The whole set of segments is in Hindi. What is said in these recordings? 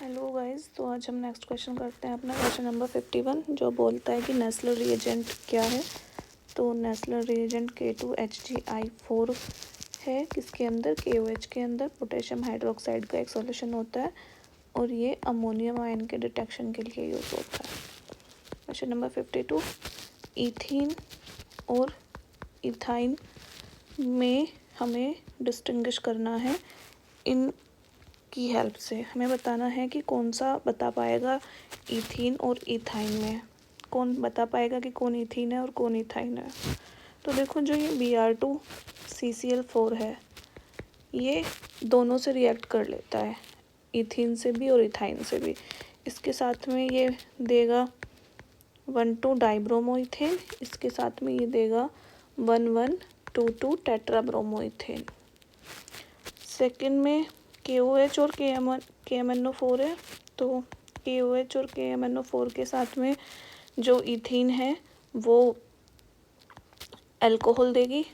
हेलो गाइस, तो आज हम नेक्स्ट क्वेश्चन करते हैं अपना क्वेश्चन नंबर 51 जो बोलता है कि नेस्ले रिएजेंट क्या है। तो नेस्ले रिएजेंट K2HgI4 है, किसके अंदर KOH के अंदर पोटेशियम हाइड्रोक्साइड का एक सॉल्यूशन होता है और ये अमोनियम आयन के डिटेक्शन के लिए यूज़ होता है। क्वेश्चन नंबर 52, ईथीन और इथाइन में हमें डिस्टिंग्विश करना है। इन की हेल्प से हमें बताना है कि कौन सा बता पाएगा ईथीन और इथाइन में, कौन बता पाएगा कि कौन ईथीन है और कौन इथाइन है। तो देखो, जो ये Br2CCl4 है, ये दोनों से रिएक्ट कर लेता है, ईथीन से भी और इथाइन से भी। इसके साथ में ये देगा 1,2 डाइब्रोमोइथेन, इसके साथ में ये देगा 1,1,2,2 टेट्राब्रोमोइथेन। सेकंड में KOH और KMNO4 है, तो KOH और KMNO4 के साथ में जो ईथीन है वो अल्कोहल देगी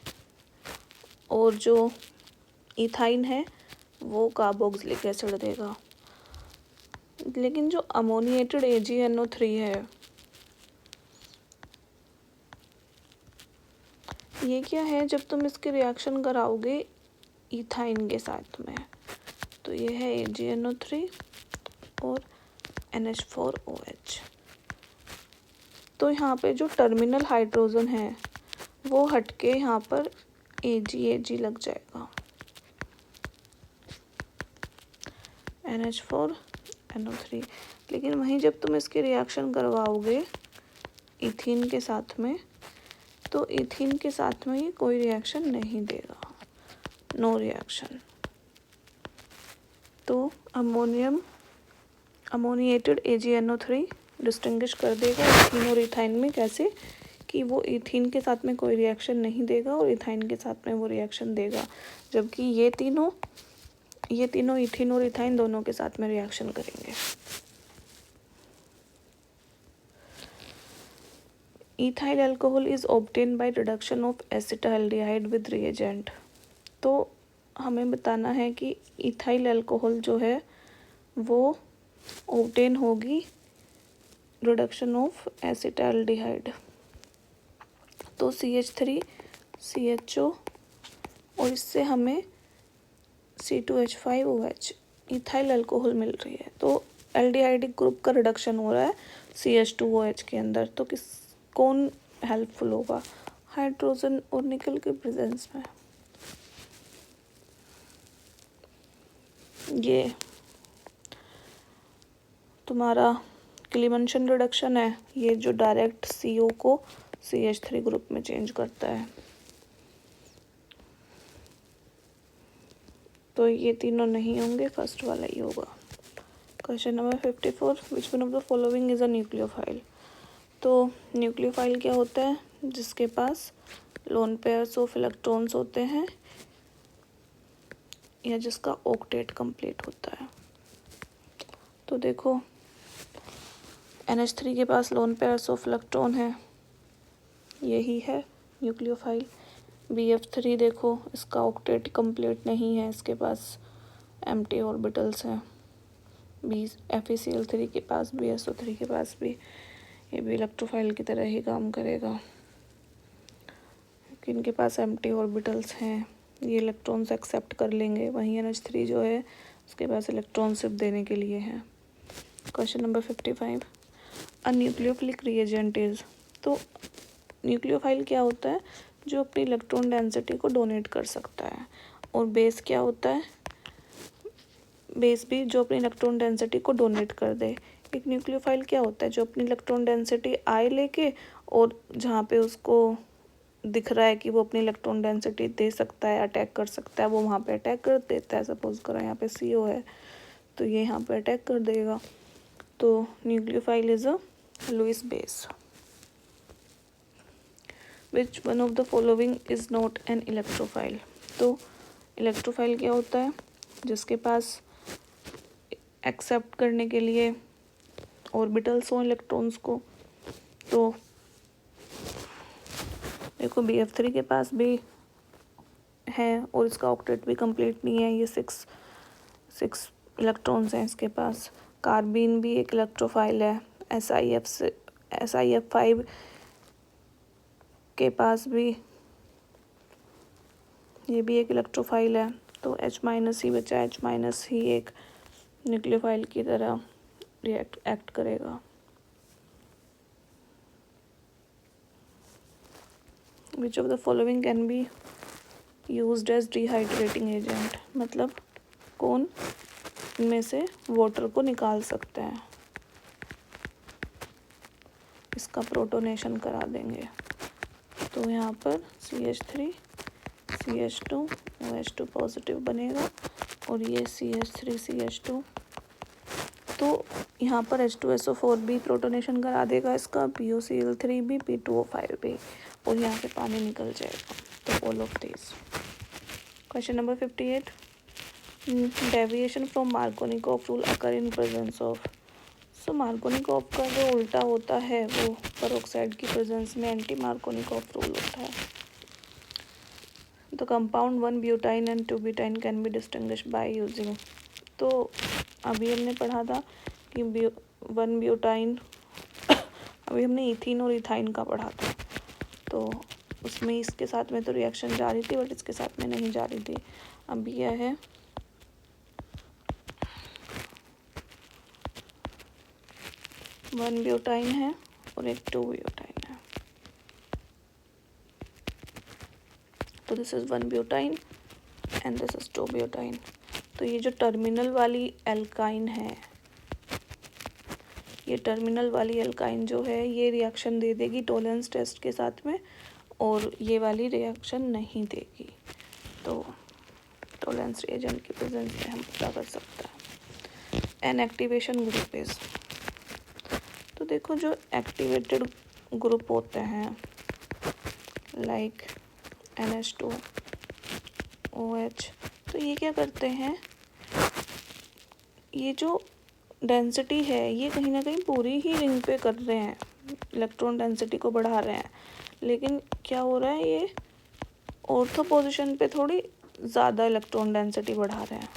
और जो इथाइन है वो कार्बोक्सिलिक एसिड देगा। लेकिन जो अमोनिएटेड AgNO3 है, ये क्या है, जब तुम इसके रिएक्शन कराओगे इथाइन के साथ में, तो ये है AgNO3 और NH4OH। तो यहाँ पे जो टर्मिनल हाइड्रोजन है वो हटके यहाँ पर Ag लग जाएगा, NH4NO3। लेकिन वहीं जब तुम इसके रिएक्शन करवाओगे इथीन के साथ में, तो इथीन के साथ में ये कोई रिएक्शन नहीं देगा, नो रिएक्शन। तो अमोनिएटेड AgNO3 डिस्टिंग्विश कर देगा इथीन और इथाइन में। कैसे कि वो इथीन के साथ में कोई रिएक्शन नहीं देगा और इथाइन के साथ में वो रिएक्शन देगा, जबकि ये तीनों इथीन और इथाइन दोनों के साथ में रिएक्शन करेंगे। Ethyl alcohol is obtain by reduction of acetaldehyde with reagent. तो हमें बताना है कि इथाइल अल्कोहल जो है वो ऑब्टेन होगी रिडक्शन ऑफ एसिटाल्डिहाइड। तो CH3 CHO और इससे हमें C2H5OH इथाइल अल्कोहल मिल रही है। तो एल्डिहाइडिक ग्रुप का रिडक्शन हो रहा है CH2OH के अंदर। तो कौन हेल्पफुल होगा? हाइड्रोजन और निकल के प्रेजेंस में। ये तुम्हारा क्लीमेंशन रिडक्शन है, ये जो डायरेक्ट CO को CH3 ग्रुप में चेंज करता है। तो ये तीनों नहीं होंगे, फर्स्ट वाला ही होगा। Question number 54, which one of the following is a nucleophile. तो न्यूक्लियोफाइल क्या होता है? जिसके पास लोन पेयर्स ऑफ इलेक्ट्रॉन्स होते हैं या जिसका ऑक्टेट कंप्लीट होता है। तो देखो, NH3 के पास लोन पेयर्स ऑफ इलेक्ट्रॉन है, यही है न्यूक्लियोफाइल। BF3 देखो, इसका ऑक्टेट कंप्लीट नहीं है, इसके पास एम्प्टी ऑर्बिटल्स हैं। FeCl3 के पास भी, SO3 के पास भी, ये भी इलेक्ट्रोफाइल की तरह ही काम करेगा, क्योंकि इनके पास एम्प्टी ऑर्बिटल्स हैं, ये इलेक्ट्रॉन्स एक्सेप्ट कर लेंगे। वहीं NH3 जो है उसके पास इलेक्ट्रॉन सिर्फ देने के लिए है। Question number 55, a nucleophilic reagent is. तो न्यूक्लियोफाइल क्या होता है? जो अपनी इलेक्ट्रॉन डेंसिटी को डोनेट कर सकता है। और बेस क्या होता है? बेस भी जो अपनी इलेक्ट्रॉन डेंसिटी को डोनेट कर दे। एक न्यूक्लियोफाइल क्या होता है? जो अपनी इलेक्ट्रॉन डेंसिटी I लेके, और जहाँ पे उसको दिख रहा है कि वो अपनी इलेक्ट्रॉन डेंसिटी दे सकता है, अटैक कर सकता है, वो वहाँ पे अटैक कर देता है। सपोज करो यहाँ पे CO है, तो ये यहाँ पे अटैक कर देगा। तो nucleophile is a Lewis base. Which one of the following is not an electrophile. तो इलेक्ट्रोफाइल क्या होता है? जिसके पास एक्सेप्ट करने के लिए ऑर्बिटल्स हों इलेक्ट्रॉन्स को। तो देखो, BF3 के पास भी है और इसका ऑक्टेट भी कंप्लीट नहीं है, ये 6 इलेक्ट्रॉन्स हैं इसके पास। कार्बीन भी एक इलेक्ट्रोफाइल है, SiF5 के पास भी ये भी एक इलेक्ट्रोफाइल है। तो H- ही बचा, H- ही एक न्यूक्लियोफाइल की तरह एक्ट करेगा। Which of the following can be used as dehydrating agent, मतलब कौन इनमें से वाटर को निकाल सकते हैं, इसका प्रोटोनेशन करा देंगे। तो यहाँ पर CH3 CH2 OH2 पॉजिटिव बनेगा और ये CH3 CH2, तो यहाँ पर H2SO4 भी प्रोटोनेशन करा देगा इसका, PuCl3 भी, P2O5 भी, और यहाँ से पानी निकल जाएगा। तो all of this. Question number 58, deviation from Markovnikov rule occur in presence of. So Markovnikov का जो उल्टा होता है वो पेरोक्साइड की प्रेजेंस में एंटी मार्कोनिकॉफ रूल होता है। The compound one butyne and two butyne can be distinguish by using. तो अभी हमने पढ़ा था कि 1-ब्यूटाइन अभी हमने इथीन और इथाइन का पढ़ा था, तो उसमें इसके साथ में तो रिएक्शन जा रही थी बट इसके साथ में नहीं जा रही थी। अब यह है 1-ब्यूटाइन है और एक 2-ब्यूटाइन है। तो this is one butyne and this is two butyne. तो ये जो टर्मिनल वाली एल्काइन है, ये टर्मिनल वाली एल्काइन जो है ये रिएक्शन दे देगी टॉलरेंस टेस्ट के साथ में, और ये वाली रिएक्शन नहीं देगी। तो टॉलरेंस रिएजेंट की प्रेजेंस में हम पता कर सकते हैं। एन एक्टिवेशन ग्रुप इज, तो देखो जो एक्टिवेटेड ग्रुप होते हैं लाइक NH2OH, तो ये क्या करते हैं, ये जो डेंसिटी है ये कहीं ना कहीं पूरी ही रिंग पे कर रहे हैं, इलेक्ट्रॉन डेंसिटी को बढ़ा रहे हैं, लेकिन क्या हो रहा है, ये ऑर्थो पोजीशन पे थोड़ी ज़्यादा इलेक्ट्रॉन डेंसिटी बढ़ा रहे हैं।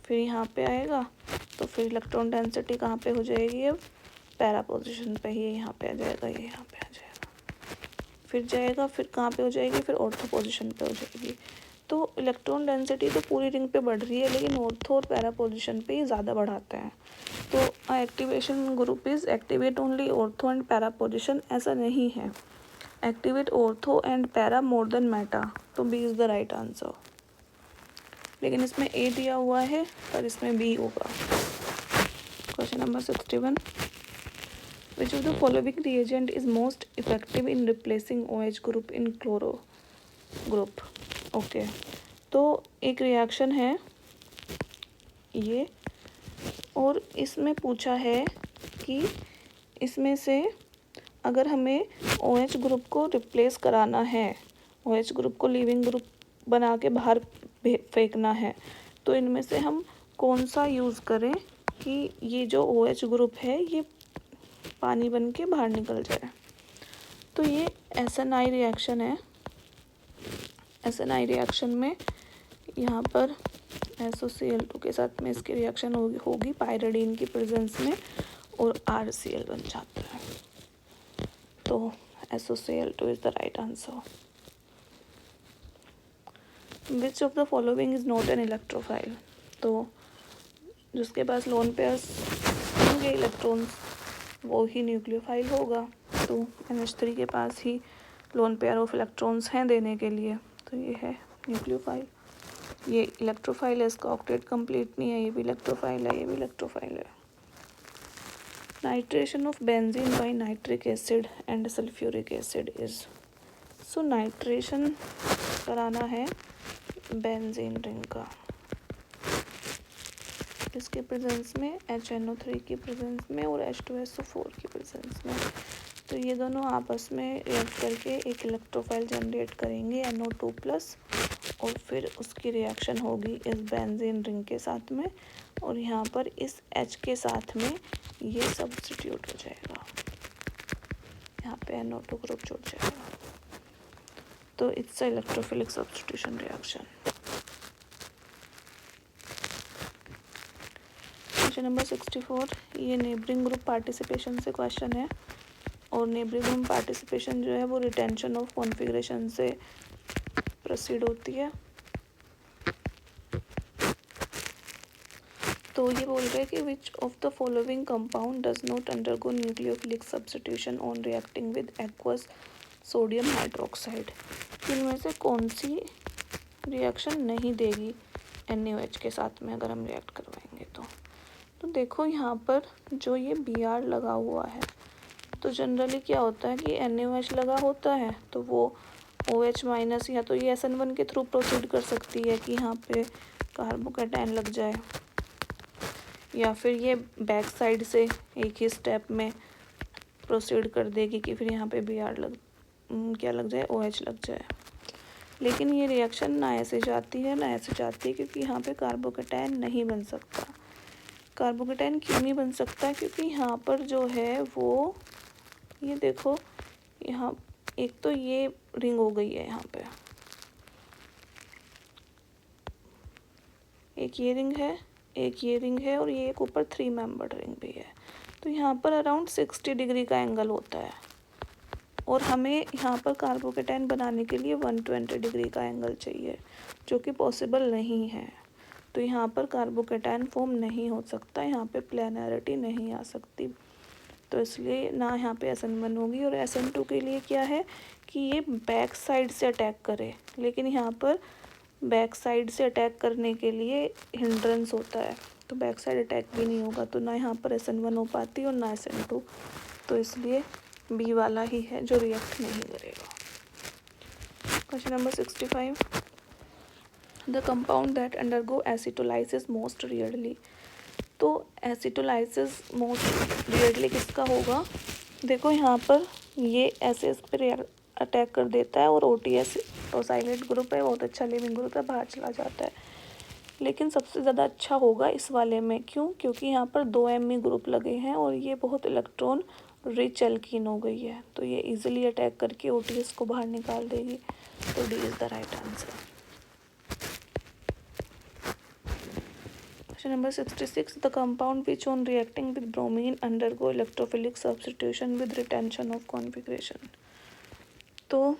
फिर यहाँ पे आएगा तो फिर इलेक्ट्रॉन डेंसिटी कहाँ पे हो जाएगी, अब पैरा पोजीशन पे ही, यहाँ पे आ जाएगा, ये यहाँ पे आ जाएगा, फिर जाएगा, फिर कहाँ पे हो जाएगी, फिर ऑर्थो पोजीशन पे हो जाएगी। तो इलेक्ट्रॉन डेंसिटी तो पूरी रिंग पे बढ़ रही है, लेकिन ऑर्थो और पैरा पोजीशन पे ही ज़्यादा बढ़ाते हैं। तो activation group is activate only ortho and para position, ऐसा नहीं है, activate ortho and para more than meta. तो B is the right answer, लेकिन इसमें ए दिया हुआ है पर इसमें बी होगा। Question number 61, which of the following reagent is most effective in replacing OH group in chloro group. Okay, तो एक रिएक्शन है ये, और इसमें पूछा है कि इसमें से अगर हमें OH ग्रुप को रिप्लेस कराना है, OH ग्रुप को लीविंग ग्रुप बना के बाहर फेंकना है, तो इनमें से हम कौन सा यूज़ करें कि ये जो OH ग्रुप है ये पानी बन के बाहर निकल जाए। तो ये SNI रिएक्शन है। SNI रिएक्शन में यहाँ पर SOCl2 के साथ में इसकी रिएक्शन होगी पायरिडीन की प्रेजेंस में, और RCl बन जाता है। तो SOCl2 is the right answer. Which of the following is not an electrophile. तो जिसके पास लोन पेयर्स होंगे इलेक्ट्रॉन्स वो ही न्यूक्लियोफाइल होगा। तो NH3 के पास ही लोन पेयर ऑफ इलेक्ट्रॉन्स हैं देने के लिए, तो ये है न्यूक्लियोफाइल। ये इलेक्ट्रोफाइल है, इसका ऑक्टेट कंप्लीट नहीं है, ये भी इलेक्ट्रोफाइल है, ये भी इलेक्ट्रोफाइल है। Nitration of benzene by nitric acid and sulphuric acid is. So nitration कराना है बेंजीन रिंग का, इसके प्रेजेंस में, HNO3 की प्रेजेंस में और H2SO4 की प्रेजेंस में। तो ये दोनों आपस में रिएक्ट करके एक इलेक्ट्रोफाइल जनरेट करेंगे NO2+, और फिर उसकी रिएक्शन होगी इस बेंजीन रिंग के साथ में, और यहाँ पर इस H के साथ में ये सब्स्टिट्यूट हो जाएगा, यहाँ पे NO2 ग्रुप जुड़ जाएगा। तो it's a electrophilic substitution reaction. Question number 64, ये नेबरिंग ग्रुप पार्टिसिपेशन से क्वेश्चन है और नेबरिंग ग्रुप पार्टिसिपेशन जो है वो रिटेंशन ऑफ कॉन्फ़िगरेशन से प्रोसीड होती है। तो ये बोल रहे हैं कि विच of the following compound does not undergo nucleophilic substitution on reacting with aqueous sodium hydroxide. इनमें से कौन सी रिएक्शन नहीं देगी NaOH के साथ में अगर हम रिएक्ट करवाएंगे तो देखो यहाँ पर जो ये Br लगा हुआ है, तो जनरली क्या होता है कि NaOH लगा होता है तो वो OH माइनस या तो ये SN1 के थ्रू प्रोसीड कर सकती है कि यहाँ पे कार्बोकैटायन लग जाए, या फिर ये बैक साइड से एक ही स्टेप में प्रोसीड कर देगी कि फिर यहाँ पे Br क्या लग जाए, OH लग जाए। लेकिन ये रिएक्शन ना ऐसे जाती है ना ऐसे जाती है, क्योंकि यहाँ पे कार्बोकैटायन नहीं बन सकता। कार्बोकैटायन क्यों नहीं बन सकता? क्योंकि यहाँ पर जो है वो ये देखो, यहाँ एक तो ये रिंग हो गई है, यहाँ पे एक ये रिंग है, एक ये रिंग है और ये एक ऊपर 3 मेंबर्ड रिंग भी है। तो यहाँ पर अराउंड 60 डिग्री का एंगल होता है और हमें यहाँ पर कार्बोकैटायन बनाने के लिए 120 डिग्री का एंगल चाहिए, जो कि पॉसिबल नहीं है। तो यहाँ पर कार्बोकैटायन फॉर्म नहीं हो सकता, यहाँ पे प्लेनैरिटी नहीं आ सकती, तो इसलिए ना यहाँ पे SN1 होगी। और SN2 के लिए क्या है कि ये बैक साइड से अटैक करे, लेकिन यहाँ पर बैक साइड से अटैक करने के लिए हिंड्रेंस होता है, तो बैक साइड अटैक भी नहीं होगा, तो ना यहाँ पर SN1 हो पाती और ना SN2, तो इसलिए बी वाला ही है जो रिएक्ट नहीं करेगा। Question number 65, the compound that undergo acetolysis most rarely. तो एसिटोलाइसिस मोस्ट रेयरली किसका होगा? देखो यहाँ पर ये एसिड पर अटैक कर देता है और OTS टोसाइलेट ग्रुप है, बहुत अच्छा लिविंग ग्रुप है, बाहर चला जाता है। लेकिन सबसे ज़्यादा अच्छा होगा इस वाले में, क्यों? क्योंकि यहाँ पर 2 Me ग्रुप लगे हैं और ये बहुत इलेक्ट्रॉन रिच एल्कीन हो गई है, तो ये इजीली अटैक करके OTS को बाहर निकाल देगी। तो D is the right answer. Question number 66, the compound which on reacting with bromine undergo electrophilic substitution with retention of configuration. तो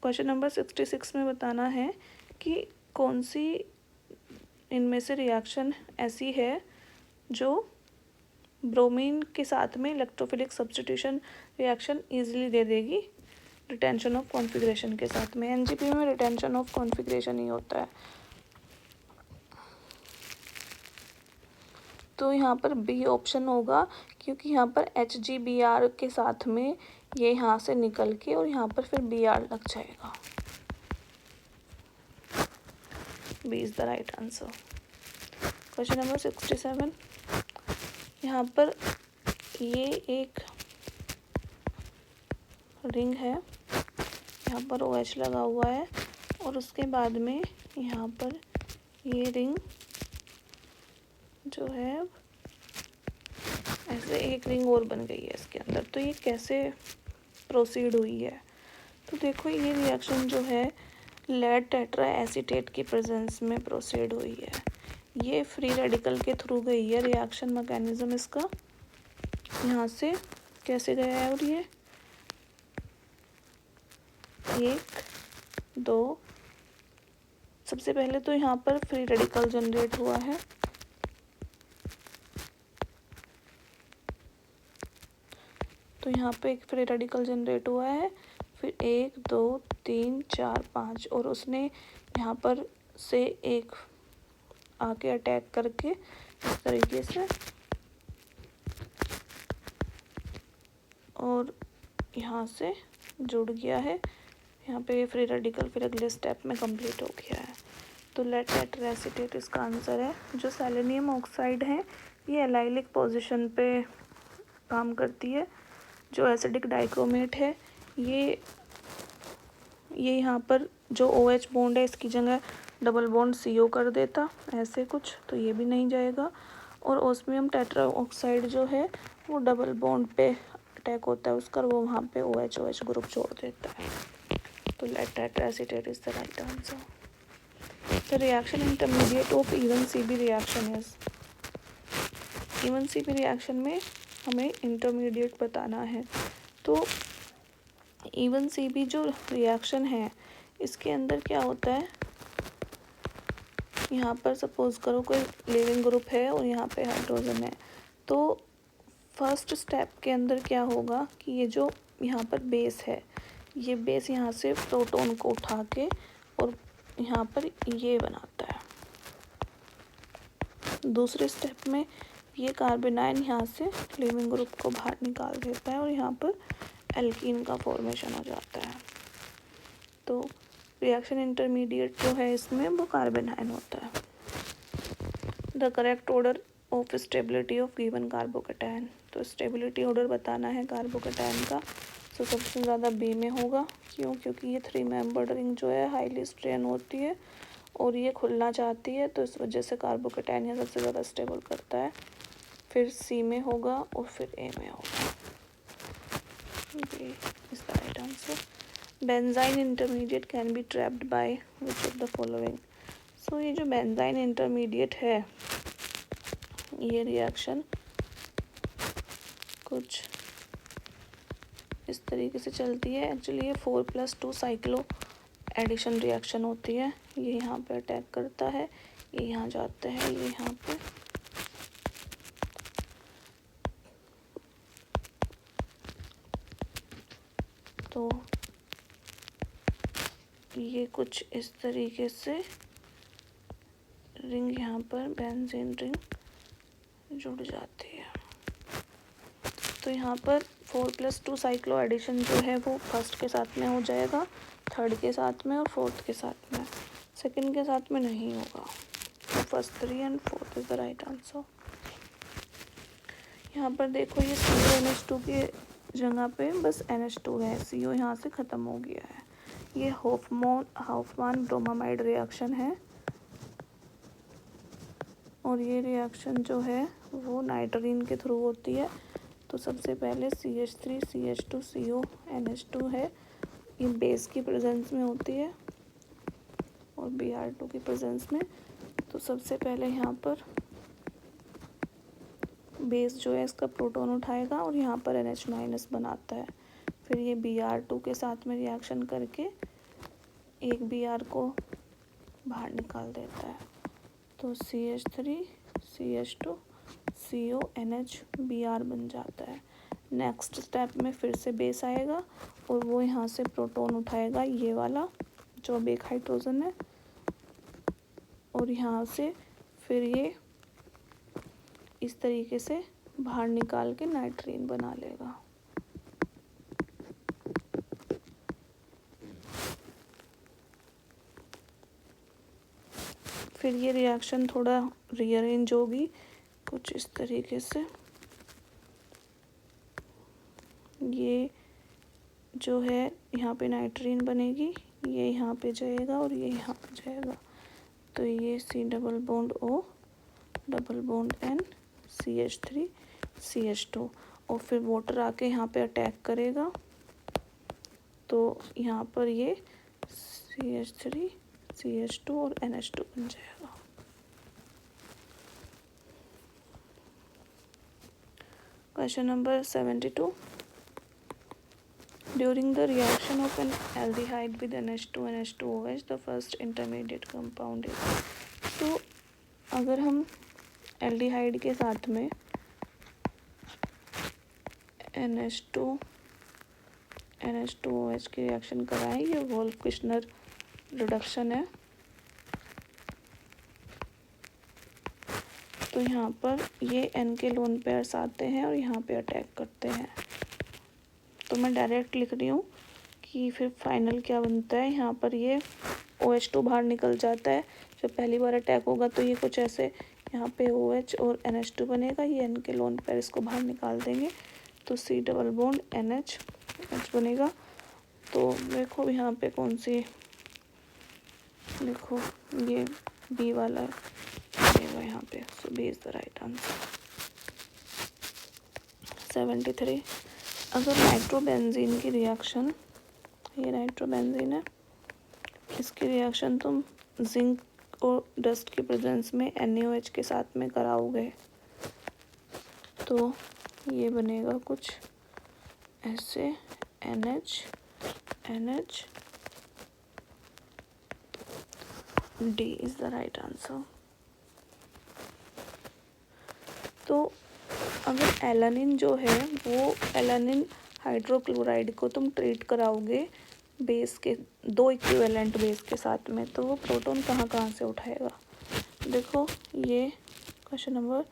क्वेश्चन नंबर 66 में बताना है कि कौन सी इनमें से रिएक्शन ऐसी है जो ब्रोमीन के साथ में इलेक्ट्रोफिलिक सब्स्टिट्यूशन रिएक्शन इजीली दे देगी रिटेंशन ऑफ कॉन्फिगरेशन के साथ में। NGP में रिटेंशन ऑफ कॉन्फिगरेशन ही होता है, तो यहाँ पर बी ऑप्शन होगा, क्योंकि यहाँ पर HgBr के साथ में ये यहाँ से निकल के और यहाँ पर फिर Br लग जाएगा। B is the right answer. Question number 67, यहाँ पर ये एक रिंग है, यहाँ पर OH लगा हुआ है और उसके बाद में यहाँ पर ये रिंग जो है ऐसे एक रिंग और बन गई है इसके अंदर। तो ये कैसे प्रोसीड हुई है? तो देखो ये रिएक्शन जो है लेड टेट्रा एसीटेट की प्रेजेंस में प्रोसीड हुई है, ये फ्री रेडिकल के थ्रू गई है। रिएक्शन मैकेनिज्म इसका यहाँ से कैसे गया है, और ये 1 2, सबसे पहले तो यहाँ पर फ्री रेडिकल जनरेट हुआ है, तो यहाँ पे एक फ्री रेडिकल जनरेट हुआ है, फिर 1 2 3 4 5 और उसने यहाँ पर से एक आके अटैक करके इस तरीके से और यहाँ से जुड़ गया है, यहाँ पे फ्री रेडिकल फिर अगले स्टेप में कंप्लीट हो गया है। तो लेड टेट्रा एसीटेट इसका आंसर है। जो सेलेनियम ऑक्साइड है ये एलाइलिक पोजीशन पे काम करती है। जो एसिडिक डाइक्रोमेट है ये यहाँ पर जो OH बॉन्ड है इसकी जगह डबल बॉन्ड CO कर देता ऐसे कुछ, तो ये भी नहीं जाएगा। और ऑस्मियम टेट्रा ऑक्साइड जो है वो डबल बॉन्ड पे अटैक होता है उसका, वो वहाँ पे OH ग्रुप छोड़ देता है। तो lead tetra acetate is the right answer. The reaction intermediate of E one CB reaction is. E one C B reaction में हमें इंटरमीडिएट बताना है। तो इवन सी बी जो रिएक्शन है इसके अंदर क्या होता है, यहाँ पर सपोज करो कोई लिविंग ग्रुप है और यहाँ पे हाइड्रोजन है, तो फर्स्ट स्टेप के अंदर क्या होगा कि ये जो यहाँ पर बेस है, ये बेस यहाँ से प्रोटॉन को उठा के और यहाँ पर ये बनाता है। दूसरे स्टेप में ये कार्बोनाइन यहाँ से लिविंग ग्रुप को बाहर निकाल देता है और यहाँ पर एल्कीन का फॉर्मेशन हो जाता है। तो रिएक्शन इंटरमीडिएट जो है इसमें वो कार्बोनाइन होता है। The correct order of stability of given carbocation, तो स्टेबिलिटी ऑर्डर बताना है कार्बोकैटायन का। तो सबसे ज़्यादा बी में होगा, क्यों? क्योंकि ये 3 मेंबर्ड रिंग जो है हाईली स्ट्रेन होती है और ये खुलना चाहती है, तो इस वजह से कार्बोकैटायन यहाँ सबसे ज़्यादा स्टेबल करता है। फिर सी में होगा और फिर ए में होगा। B is the right answer. Benzyne intermediate can be trapped by which of the following. So ये जो बेंजाइन इंटरमीडिएट है, ये रिएक्शन कुछ इस तरीके से चलती है। एक्चुअली ये 4+2 साइक्लो एडिशन रिएक्शन होती है। ये यहाँ पे अटैक करता है, ये यहाँ जाता है, ये यहाँ पे तो ये कुछ इस तरीके से रिंग यहाँ पर बेंजीन रिंग जुड़ जाती है। तो यहाँ पर 4+2 साइक्लो एडिशन जो है वो फर्स्ट के साथ में हो जाएगा, थर्ड के साथ में और फोर्थ के साथ में, सेकंड के साथ में नहीं होगा। तो first 3 and fourth is the right answer. यहाँ पर देखो ये CONH2 की जगह पे बस NH2 है, CO यहाँ से ख़त्म हो गया है। ये हॉफमान ब्रोमामाइड रिएक्शन है और ये रिएक्शन जो है वो नाइट्रीन के थ्रू होती है। तो सबसे पहले CH3 CH2 CO NH2 है, ये बेस की प्रेजेंस में होती है और Br2 की प्रेजेंस में। तो सबसे पहले यहाँ पर बेस जो है इसका प्रोटॉन उठाएगा और यहाँ पर NH- बनाता है। फिर ये Br2 के साथ में रिएक्शन करके एक Br को बाहर निकाल देता है। तो CH3 CH2 CO NH Br बन जाता है। नेक्स्ट स्टेप में फिर से बेस आएगा और वो यहाँ से प्रोटॉन उठाएगा, ये वाला जो अब एक हाइड्रोजन है, और यहाँ से फिर ये इस तरीके से बाहर निकाल के नाइट्रीन बना लेगा। फिर ये रिएक्शन थोड़ा रीअरेंज होगी कुछ इस तरीके से। ये जो है यहाँ पे नाइट्रीन बनेगी, ये यहाँ पे जाएगा और ये यहाँ पे जाएगा। तो ये C double bond O double bond N CH3 CH2 और फिर वाटर आके यहाँ पे अटैक करेगा। तो यहाँ पर ये CH3 CH2 और NH2 बन जाएगा। Question number 72। During the reaction of an aldehyde with NH2 NH2OH, the first intermediate compound is। तो अगर हम एल्डिहाइड के साथ में NH2OH की रिएक्शन कराएं, ये वोल्फ-किर्शनर रिडक्शन है। तो यहाँ पर ये N के लोन पेयर्स आते हैं और यहाँ पे अटैक करते हैं। तो मैं डायरेक्ट लिख रही हूँ कि फिर फाइनल क्या बनता है। यहाँ पर ये OH2 बाहर निकल जाता है। जब पहली बार अटैक होगा तो ये कुछ ऐसे यहाँ पे OH और NH2 बनेगा, ये N के लोन पेयर इसको बाहर निकाल देंगे। तो C डबल बॉन्ड NH बनेगा। तो देखो यहाँ पे कौन सी, देखो ये B वाला है यहाँ पे। सो B is the right answer. 73। अगर नाइट्रोबेंजीन की रिएक्शन, ये नाइट्रोबेंजीन है, इसकी रिएक्शन तुम जिंक और डस्ट की प्रेजेंस में NaOH के साथ में कराओगे तो ये बनेगा कुछ ऐसे NH D is the right answer. तो अगर एलानिन जो है वो एलानिन हाइड्रोक्लोराइड को तुम ट्रीट कराओगे बेस के 2 इक्विवेलेंट बेस के साथ में, तो वो प्रोटॉन कहाँ कहाँ से उठाएगा। देखो ये क्वेश्चन नंबर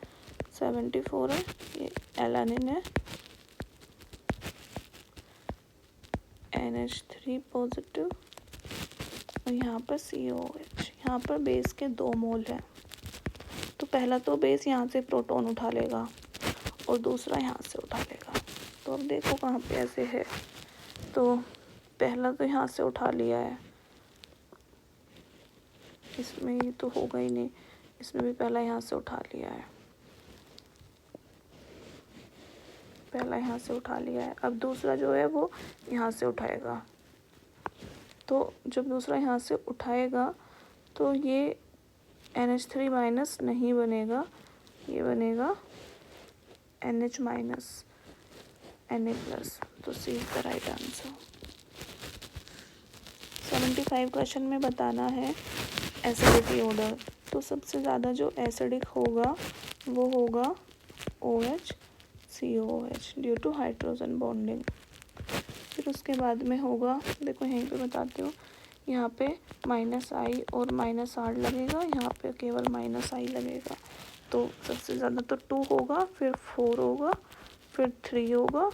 74 है, ये एलानिन है NH3 पॉजिटिव और यहाँ पर COH, यहाँ पर बेस के 2 मोल हैं। तो पहला तो बेस यहाँ से प्रोटॉन उठा लेगा और दूसरा यहाँ से उठा लेगा। तो अब देखो कहाँ पे ऐसे है, तो पहला तो यहाँ से उठा लिया है, इसमें ये तो होगा ही नहीं, इसमें भी पहला यहाँ से उठा लिया है, पहला यहाँ से उठा लिया है। अब दूसरा जो है वो यहाँ से उठाएगा। तो जब दूसरा यहाँ से उठाएगा तो ये NH3 माइनस नहीं बनेगा, ये बनेगा NH माइनस Na प्लस। तो C is the right answer. 75 question में बताना है एसिडिटी ऑर्डर। तो सबसे ज़्यादा जो एसिडिक होगा वो होगा OH COOH due to hydrogen bonding. फिर उसके बाद में होगा, देखो यहीं पे बताती हूँ, यहाँ पे -I और -R लगेगा, यहाँ पे केवल -I लगेगा। तो सबसे ज़्यादा तो 2 होगा, फिर 4 होगा, फिर 3 होगा,